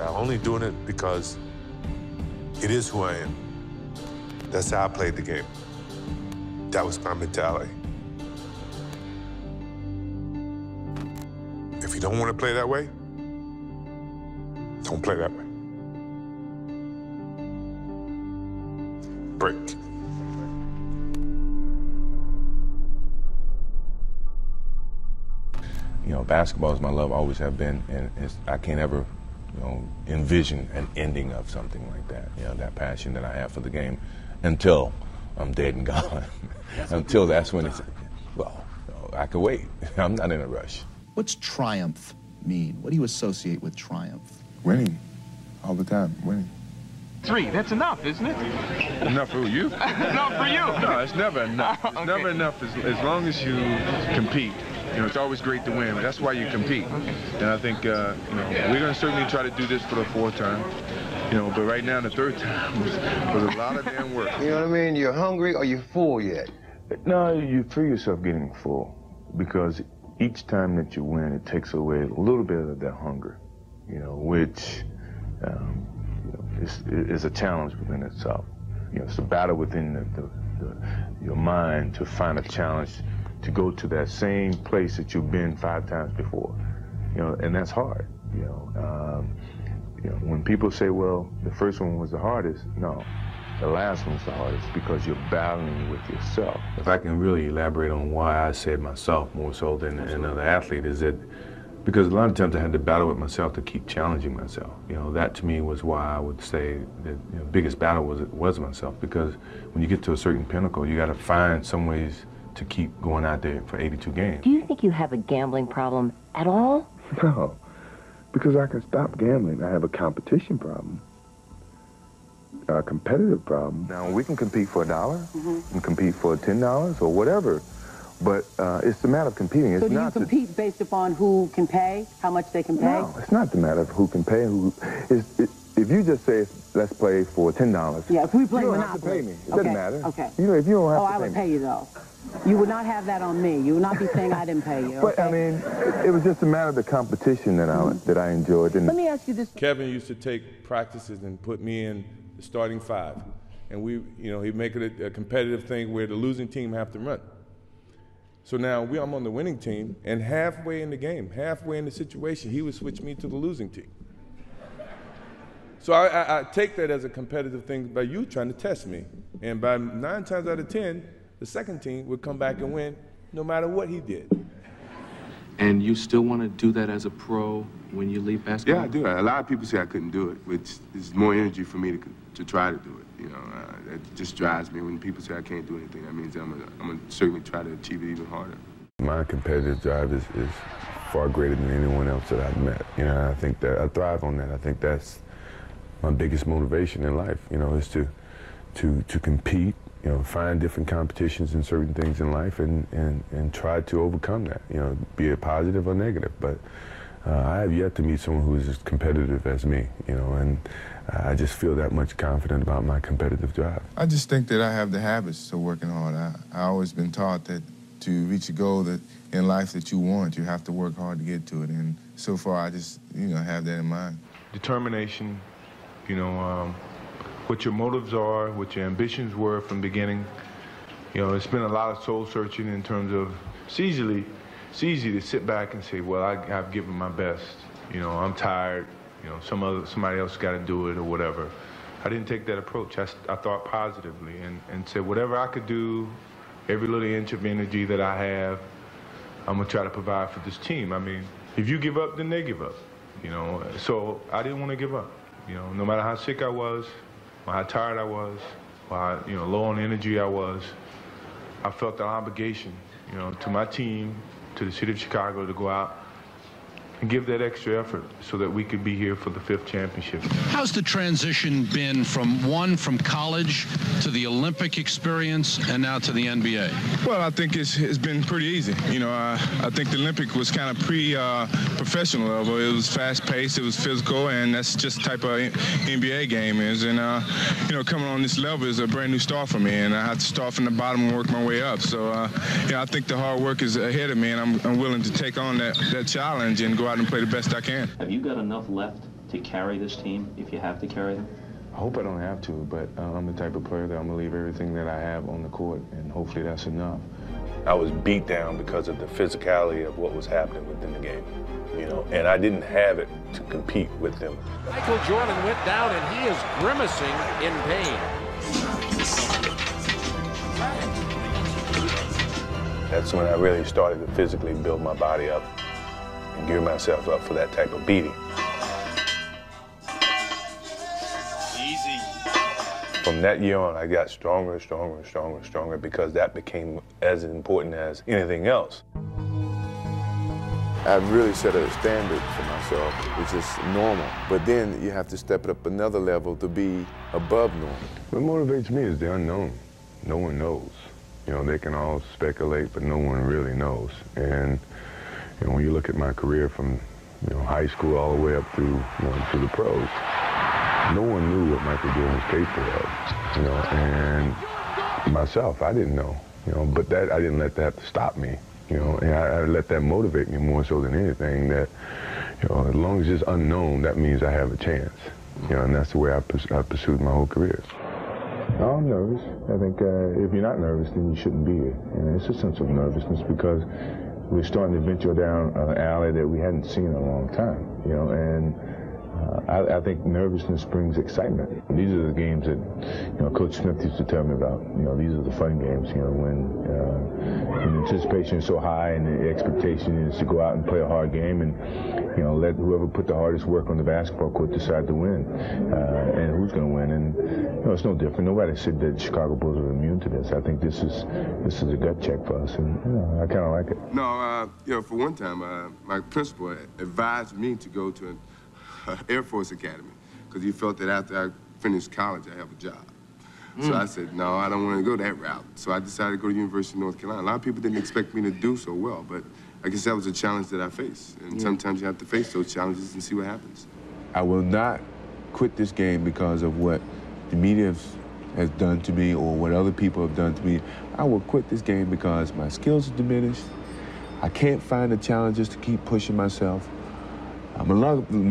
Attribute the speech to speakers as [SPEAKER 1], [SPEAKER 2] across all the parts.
[SPEAKER 1] I'm only doing it because it is who I am. That's how I played the game. That was my mentality. If you don't want to play that way, don't play that way. Break.
[SPEAKER 2] You know, basketball is my love, always have been, and I can't ever, envision an ending of something like that. You know, that passion that I have for the game, until I'm dead and gone. Until that's when it's, well, I can wait. I'm not in a rush.
[SPEAKER 3] What's triumph mean? What do you associate with triumph?
[SPEAKER 4] Winning, all the time, winning.
[SPEAKER 5] 3, that's enough, isn't it?
[SPEAKER 4] Enough for you?
[SPEAKER 5] No, for you.
[SPEAKER 4] No, it's never enough. It's
[SPEAKER 5] Okay.
[SPEAKER 4] never enough as long as you compete. You know, it's always great to win. That's why you compete. And I think, we're going to certainly try to do this for the 4th time. But right now, the 3rd time was a lot of damn work.
[SPEAKER 6] You know what I mean? You're hungry or you're full yet?
[SPEAKER 4] No, you feel yourself getting full because each time that you win, it takes away a little bit of that hunger, which is a challenge within itself. It's a battle within your mind to find a challenge to go to that same place that you've been 5 times before, and that's hard. When people say, well, the first one was the hardest, no, the last one's the hardest because you're battling with yourself. If I can really elaborate on why I said myself more so than another athlete, is that because a lot of times I had to battle with myself to keep challenging myself. That to me was why I would say that the biggest battle was myself, because when you get to a certain pinnacle, you got to find some ways to keep going out there for 82 games.
[SPEAKER 7] Do you think you have a gambling problem at all?
[SPEAKER 4] No, because I can stop gambling. I have a competition problem, a competitive problem. Now, we can compete for $1, and compete for $10 or whatever, but it's the matter of competing.
[SPEAKER 8] So do you compete based upon who can pay, how much they can pay?
[SPEAKER 4] No, it's not the matter of who can pay. If you just say, let's play for $10.
[SPEAKER 8] Yeah, if we play
[SPEAKER 4] you don't
[SPEAKER 8] Monopoly.
[SPEAKER 4] have to pay me. It doesn't matter.
[SPEAKER 8] Okay.
[SPEAKER 4] If you don't have to pay me.
[SPEAKER 8] Oh, I would pay you, though. You would not have that on me. You would not be saying I didn't pay you.
[SPEAKER 4] But,
[SPEAKER 8] okay?
[SPEAKER 4] it was just a matter of the competition that I enjoyed.
[SPEAKER 8] Let me ask you this.
[SPEAKER 2] Kevin used to take practices and put me in the starting 5. And he'd make it a competitive thing where the losing team have to run. So now I'm on the winning team, and halfway in the game, halfway in the situation, he would switch me to the losing team. So I take that as a competitive thing by you trying to test me. And by 9 times out of 10, the second team would come back and win no matter what he did.
[SPEAKER 9] And you still want to do that as a pro when you leave basketball?
[SPEAKER 10] Yeah, I do. A lot of people say I couldn't do it, which is more energy for me to try to do it. It just drives me. When people say I can't do anything, that means I'm gonna certainly try to achieve it even harder. My competitive drive is far greater than anyone else that I've met. I think that I thrive on that. I think that's my biggest motivation in life, is to compete, find different competitions in certain things in life and try to overcome that, be it positive or negative. But I have yet to meet someone who is as competitive as me, and I just feel that much confident about my competitive drive. I just think that I have the habits of working hard. I always been taught that to reach a goal that in life that you want, you have to work hard to get to it. And so far, I just, have that in mind. Determination, what your motives are, what your ambitions were from the beginning. It's been a lot of soul searching in terms of it's easy to sit back and say, well, I've given my best. I'm tired. Somebody else got to do it or whatever. I didn't take that approach. I thought positively and said, whatever I could do, every little inch of energy that I have, I'm going to try to provide for this team. I mean, if you give up, then they give up. So I didn't want to give up. No matter how sick I was, or how tired I was, or how, low on energy I was, I felt an obligation, to my team, to the city of Chicago, to go out and give that extra effort so that we could be here for the 5th championship.
[SPEAKER 11] How's the transition been from college to the Olympic experience and now to the NBA?
[SPEAKER 4] Well, I think it's been pretty easy. I think the Olympic was kind of pre-professional level. It was fast-paced, it was physical, and that's just the type of NBA game is. And, coming on this level is a brand new start for me, and I have to start from the bottom and work my way up. So, I think the hard work is ahead of me, and I'm willing to take on that challenge and go out and play the best I can.
[SPEAKER 9] Have you got enough left
[SPEAKER 12] to carry this team if you have to carry them?
[SPEAKER 4] I hope I don't have to, but I'm the type of player that I'm going to leave everything that I have on the court, and hopefully that's enough.
[SPEAKER 2] I was beat down because of the physicality of what was happening within the game, you know, and I didn't have it to compete with them.
[SPEAKER 5] Michael Jordan went down and he is grimacing in pain.
[SPEAKER 2] That's when I really started to physically build my body up and gear myself up for that type of beating.
[SPEAKER 5] Easy.
[SPEAKER 2] From that year on, I got stronger and stronger and stronger and stronger because that became as important as anything else.
[SPEAKER 10] I've really set a standard for myself, which is normal. But then you have to step it up another level to be above normal.
[SPEAKER 4] What motivates me is the unknown. No one knows. You know, they can all speculate, but no one really knows. And you know, when you look at my career from high school all the way up through to the pros, no one knew what Michael Jordan was capable of. You know, and myself, I didn't know. You know, but that I didn't let that stop me. You know, and I let that motivate me more so than anything. That as long as it's unknown, that means I have a chance. You know, and that's the way I pursued my whole career. I'm nervous. I think if you're not nervous, then you shouldn't be here. And it's a sense of nervousness because we're starting to venture down an alley that we hadn't seen in a long time. You know, and I think nervousness brings excitement. These are the games that Coach Smith used to tell me about. These are the fun games. When the anticipation is so high and the expectation is to go out and play a hard game and let whoever put the hardest work on the basketball court decide to win, and who's going to win. And it's no different. Nobody said that the Chicago Bulls are immune to this. I think this is a gut check for us, and I kind of like it.
[SPEAKER 10] No, for one time, my principal advised me to go to an Air Force Academy because he felt that after I finished college, I have a job. So I said, no, I don't want to go that route. So I decided to go to University of North Carolina. A lot of people didn't expect me to do so well, but I guess that was a challenge that I faced. And sometimes you have to face those challenges and see what happens.
[SPEAKER 4] I will not quit this game because of what the media has done to me or what other people have done to me. I will quit this game because my skills are diminished. I can't find the challenges to keep pushing myself. My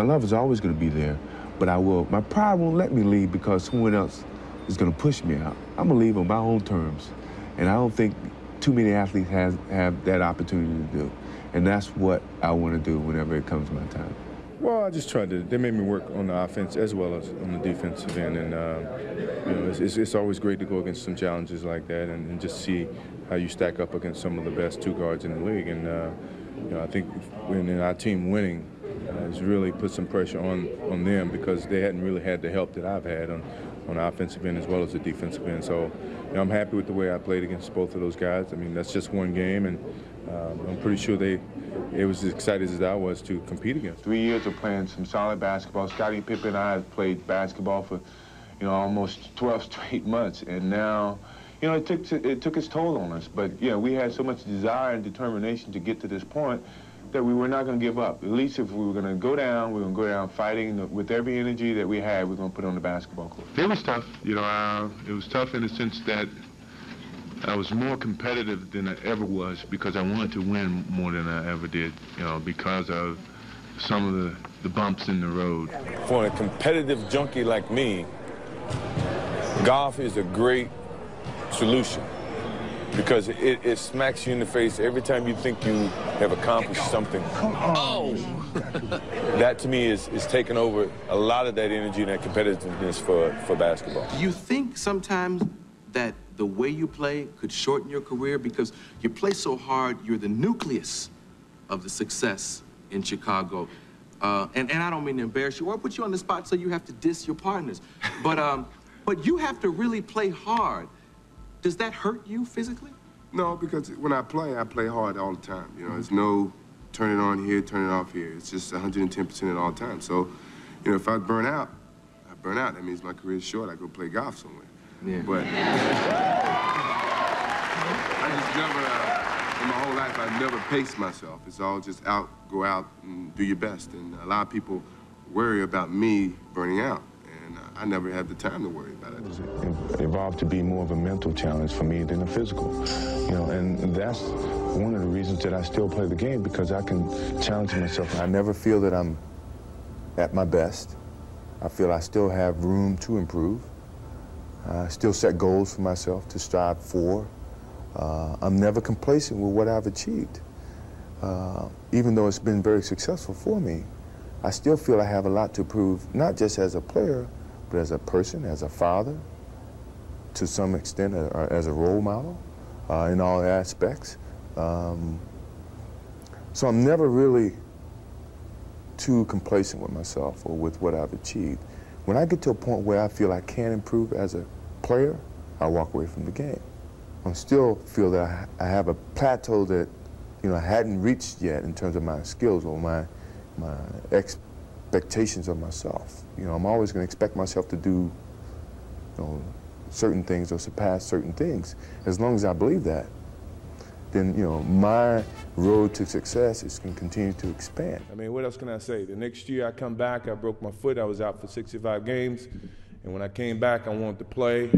[SPEAKER 4] love is always going to be there, but my pride won't let me leave because someone else is going to push me out. I'm going to leave on my own terms, and I don't think too many athletes have that opportunity to do, and that's what I want to do whenever it comes my time.
[SPEAKER 2] Well, I just tried to. They made me work on the offense as well as on the defensive end, and it's always great to go against some challenges like that and just see how you stack up against some of the best two guards in the league. And I think when our team winning has really put some pressure on them because they hadn't really had the help that I've had on the offensive end as well as the defensive end. So I'm happy with the way I played against both of those guys. I mean, that's just one game, and I'm pretty sure they was as excited as I was to compete against.
[SPEAKER 4] 3 years of playing some solid basketball. Scottie Pippen and I have played basketball for almost 12 straight months, and now it took its toll on us. But we had so much desire and determination to get to this point that we were not going to give up. At least if we were going to go down, we were going to go down fighting with every energy that we had. We're going to put it on the basketball court. It was tough. It was tough in the sense that I was more competitive than I ever was because I wanted to win more than I ever did. Because of some of the bumps in the road.
[SPEAKER 2] For a competitive junkie like me, golf is a great solution because it smacks you in the face every time you think you have accomplished something.
[SPEAKER 5] Oh!
[SPEAKER 2] That to me is taking over a lot of that energy and that competitiveness for basketball.
[SPEAKER 9] Do you think sometimes that the way you play could shorten your career because you play so hard, you're the nucleus of the success in Chicago? And I don't mean to embarrass you or put you on the spot so you have to diss your partners, but you have to really play hard. Does that hurt you physically?
[SPEAKER 10] No, because when I play hard all the time. There's no turn it on here, turn it off here. It's just 110% at all times. So, if I burn out, I burn out. That means my career is short. I go play golf somewhere. Yeah. But I just never, in my whole life, I've never paced myself. It's all just go out and do your best. And a lot of people worry about me burning out. I never had the time to worry about it.
[SPEAKER 4] It evolved to be more of a mental challenge for me than a physical. And that's one of the reasons that I still play the game, because I can challenge myself. I never feel that I'm at my best. I feel I still have room to improve. I still set goals for myself to strive for. I'm never complacent with what I've achieved. Even though it's been very successful for me, I still feel I have a lot to prove, not just as a player, but as a person, as a father, to some extent as a role model in all aspects. So I'm never really too complacent with myself or with what I've achieved. When I get to a point where I feel I can improve as a player, I walk away from the game. I still feel that I have a plateau that I hadn't reached yet in terms of my skills or my expectations of myself. I'm always going to expect myself to do certain things or surpass certain things. As long as I believe that, then my road to success is going to continue to expand.
[SPEAKER 2] I mean, what else can I say? The next year I come back, I broke my foot, I was out for 65 games, and when I came back, I wanted to play.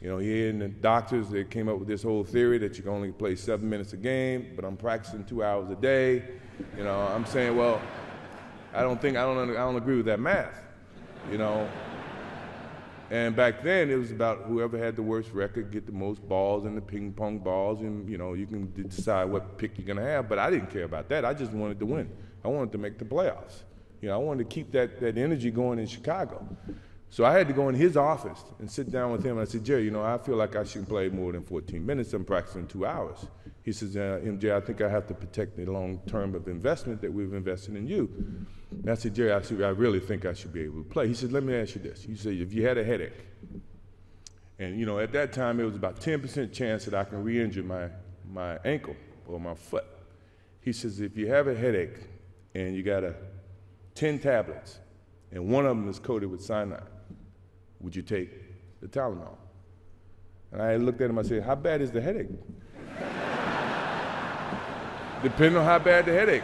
[SPEAKER 2] Here in the doctors, they came up with this whole theory that you can only play 7 minutes a game, but I'm practicing 2 hours a day. I'm saying, well, I don't agree with that math, And back then, it was about whoever had the worst record get the most balls and the ping pong balls, and you can decide what pick you're gonna have. But I didn't care about that. I just wanted to win. I wanted to make the playoffs. I wanted to keep that energy going in Chicago. So I had to go in his office and sit down with him. And I said, Jerry, I feel like I shouldn't play more than 14 minutes. I'm practicing 2 hours. He says, MJ, I think I have to protect the long term of investment that we've invested in you. And I said, Jerry, I really think I should be able to play. He said, let me ask you this. He said, if you had a headache, and at that time it was about 10% chance that I can re-injure my ankle or my foot. He says, if you have a headache and you got 10 tablets and one of them is coated with cyanide, would you take the Tylenol? And I looked at him, I said, how bad is the headache? Depending on how bad the headache.